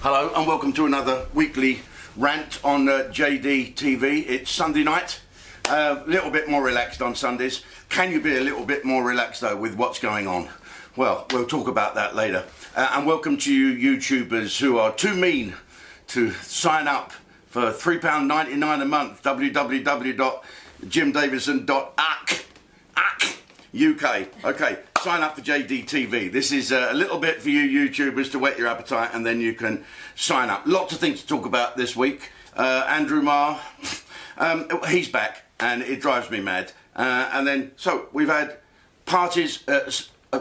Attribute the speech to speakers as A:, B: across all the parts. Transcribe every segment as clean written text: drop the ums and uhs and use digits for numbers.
A: Hello and welcome to another weekly rant on JDTV. It's Sunday night, a little bit more relaxed on Sundays. Can you be a little bit more relaxed though with what's going on? Well, we'll talk about that later. And welcome to you YouTubers who are too mean to sign up for £3.99 a month, www.jimdavidson.uk. Okay, sign up for JDTV. This is a little bit for you YouTubers to whet your appetite, and then you can sign up. Lots of things to talk about this week. Andrew Marr, he's back, and it drives me mad. And then, so we've had parties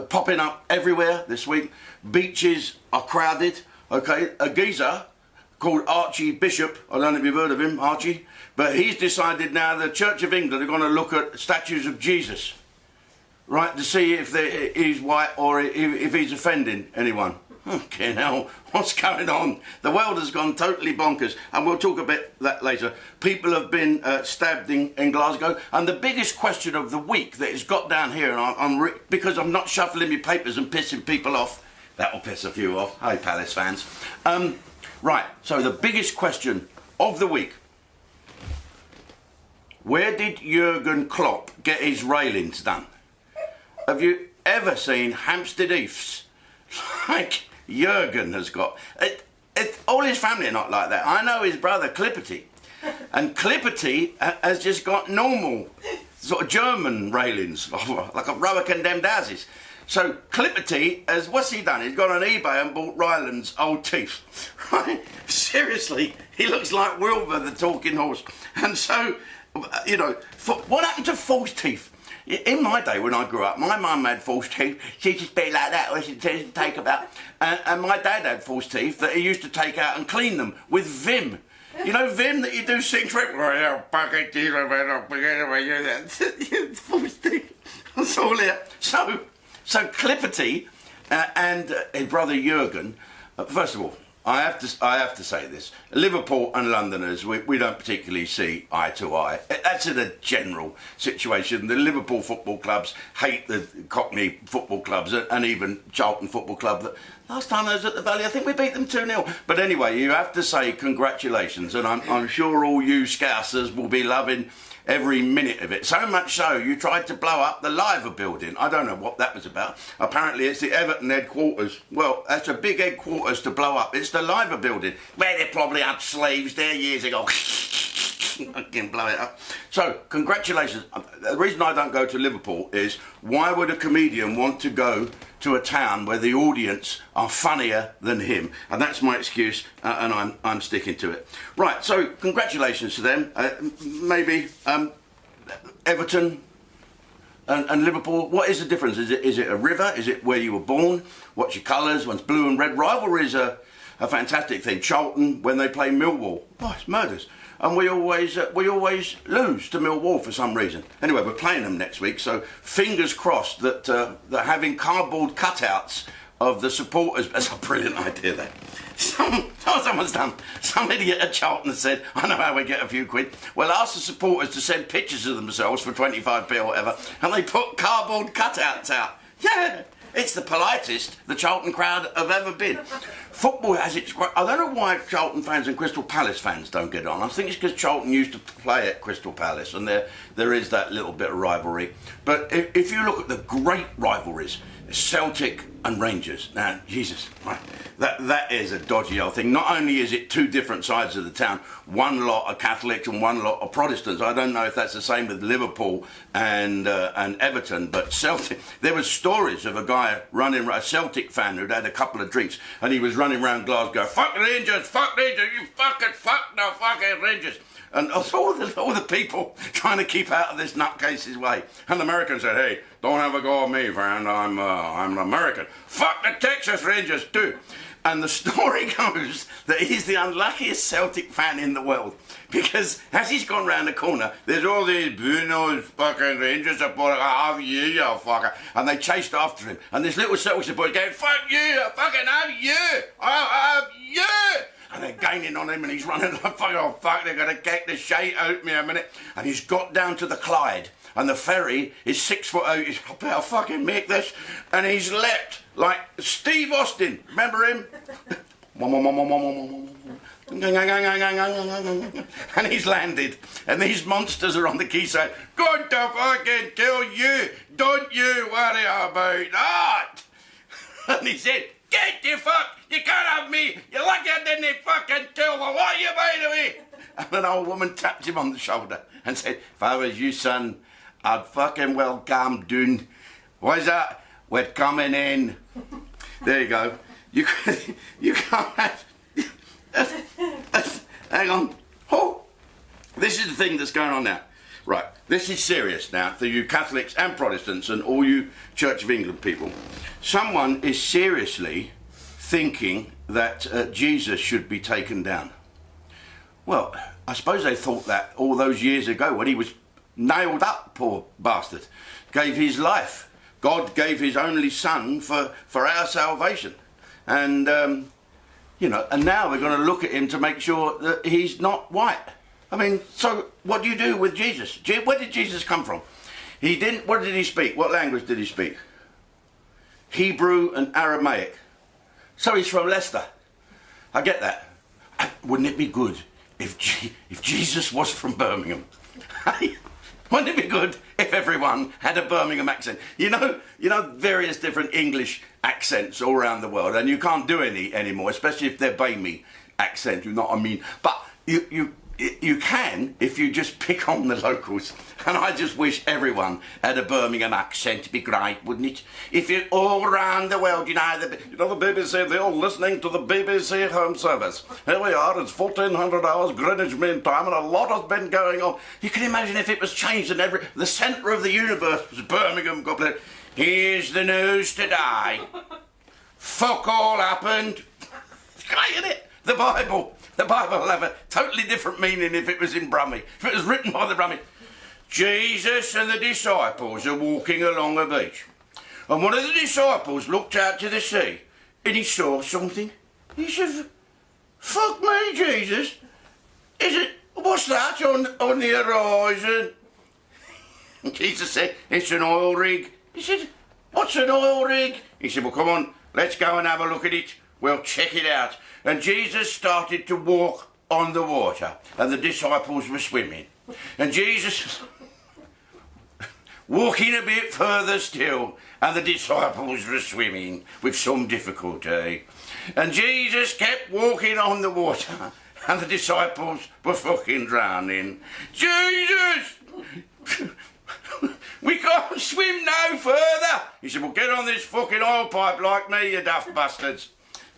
A: popping up everywhere this week. Beaches are crowded. Okay, a geezer called Archie Bishop, I don't know if you've heard of him, Archie, but he's decided now the Church of England are going to look at statues of Jesus, right, to see if he's white or if he's offending anyone. Okay, now, what's going on? The world has gone totally bonkers, and we'll talk a bit that later. People have been stabbed in Glasgow, and the biggest question of the week that has got down here, and because I'm not shuffling my papers and pissing people off, that'll piss a few off. Hey, Palace fans. Right, so the biggest question of the week. Where did Jürgen Klopp get his railings done? Have you ever seen Hampstead Heaths like Jürgen has got? All his family are not like that. I know his brother Clipperty. And Clipperty has just got normal sort of German railings, like a row of condemned houses. So Clipperty has, what's he done? He's gone on eBay and bought Ryland's old teeth. Right? Seriously, he looks like Wilbur the talking horse. And so, you know, what happened to false teeth? In my day when I grew up, my mum had false teeth. She used to speak like that, or she'd take about. And my dad had false teeth that he used to take out and clean them with Vim. You know Vim that you do 6 reps? False teeth. That's all here. So Clipperty and his brother Jürgen, first of all, I have to say this. Liverpool and Londoners, we don't particularly see eye to eye. That's in a general situation. The Liverpool football clubs hate the Cockney football clubs and even Charlton Football Club. Last time I was at the Valley, I think we beat them 2-0. But anyway, you have to say congratulations, and I'm sure all you Scousers will be loving every minute of it. So much so, you tried to blow up the Liver building. I don't know what that was about. Apparently it's the Everton headquarters. Well, that's a big headquarters to blow up. It's the Liver building, where they probably had slaves there years ago. I can blow it up. So, congratulations. The reason I don't go to Liverpool is, why would a comedian want to go to a town where the audience are funnier than him? And that's my excuse, and I'm sticking to it. Right, so congratulations to them. Maybe Everton and Liverpool, what is the difference? Is it a river? Is it where you were born? What's your colours? One's blue and red. Rivalry is a fantastic thing. Charlton, when they play Millwall, oh, it's murders. And we always lose to Millwall for some reason. Anyway, we're playing them next week, so fingers crossed that they're having cardboard cutouts of the supporters. That's a brilliant idea, that. Someone's done. Some idiot at Charlton has said, I know how we get a few quid. Well, ask the supporters to send pictures of themselves for 25p or whatever, and they put cardboard cutouts out. Yeah. It's the politest the Charlton crowd have ever been. Football has its... I don't know why Charlton fans and Crystal Palace fans don't get on. I think it's because Charlton used to play at Crystal Palace, and there is that little bit of rivalry. But if you look at the great rivalries, Celtic and Rangers. Now, Jesus, right, that is a dodgy old thing. Not only is it two different sides of the town, one lot are Catholics and one lot are Protestants. I don't know if that's the same with Liverpool and Everton, but Celtic. There were stories of a guy a Celtic fan who'd had a couple of drinks, and he was running around Glasgow, fuck Rangers, you fucking Rangers. And all the people trying to keep out of this nutcase's way. And the Americans said, hey, don't have a go at me, friend, I'm an American. Fuck the Texas Rangers too. And the story goes that he's the unluckiest Celtic fan in the world, because as he's gone round the corner, there's all these Bruno's fucking Rangers supporters, have you, you fucker. And they chased after him. And this little Celtic supporter going, fuck you, fucking have you, I'll have you. And they're gaining on him, and he's running like, oh fuck, they're going to get the shit out of me a minute. And he's got down to the Clyde, and the ferry is 6'8". He's, I better fucking make this. And he's leapt like Steve Austin, remember him? And he's landed, and these monsters are on the quay saying, "Going to fucking kill you, don't you worry about that." And he said, "Get the fuck, you can't have me, you're lucky I didn't fucking kill the lot of you, by the way." And an old woman tapped him on the shoulder and said, "If I was you, son, I'd fucking well calm down. What's that? We're coming in." There you go. You can't have... Hang on. Oh, this is the thing that's going on now. Right, this is serious now for you Catholics and Protestants and all you Church of England people. Someone is seriously thinking that Jesus should be taken down. Well, I suppose they thought that all those years ago when he was nailed up, poor bastard, gave his life. God gave his only son for our salvation. And, you know, and now we're going to look at him to make sure that he's not white. I mean, so what do you do with Jesus? Where did Jesus come from? He didn't, what did he speak? What language did he speak? Hebrew and Aramaic. So he's from Leicester. I get that. Wouldn't it be good if Jesus was from Birmingham? Wouldn't it be good if everyone had a Birmingham accent? You know various different English accents all around the world, and you can't do any anymore, especially if they're Bamey accent, you know what I mean? But you can if you just pick on the locals. And I just wish everyone had a Birmingham accent. It'd be great, wouldn't it? If you all around the world, the BBC, they're all listening to the BBC Home Service. Here we are, it's 1400 hours Greenwich Mean Time, and a lot has been going on. You can imagine if it was changed and the centre of the universe was Birmingham. God bless. Here's the news today. Fuck all happened. It's great, isn't it? The Bible will have a totally different meaning if it was in Brummie. If it was written by the Brummie. Jesus and the disciples are walking along a beach. And one of the disciples looked out to the sea and he saw something. He said, "Fuck me, Jesus. What's that on the horizon?" And Jesus said, "It's an oil rig." He said, "What's an oil rig?" He said, "Well, come on, let's go and have a look at it. We'll check it out." And Jesus started to walk on the water, and the disciples were swimming. And Jesus walking a bit further still, and the disciples were swimming with some difficulty. And Jesus kept walking on the water, and the disciples were fucking drowning. "Jesus! We can't swim no further." He said, "Well, get on this fucking oil pipe like me, you daft bastards."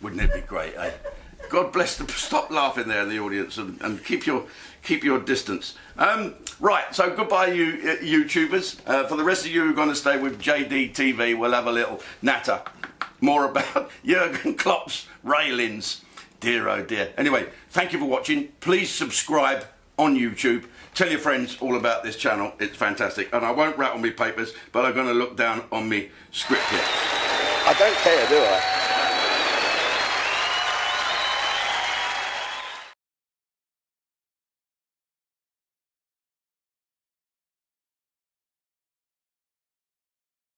A: Wouldn't it be great, eh? God bless them. Stop laughing there in the audience and keep your distance. Right, so goodbye, you YouTubers. For the rest of you who are going to stay with JDTV, we'll have a little natter more about Jürgen Klopp's railings. Dear, oh dear. Anyway, thank you for watching. Please subscribe on YouTube. Tell your friends all about this channel. It's fantastic. And I won't rattle me papers, but I'm going to look down on me script here.
B: I don't care, do I?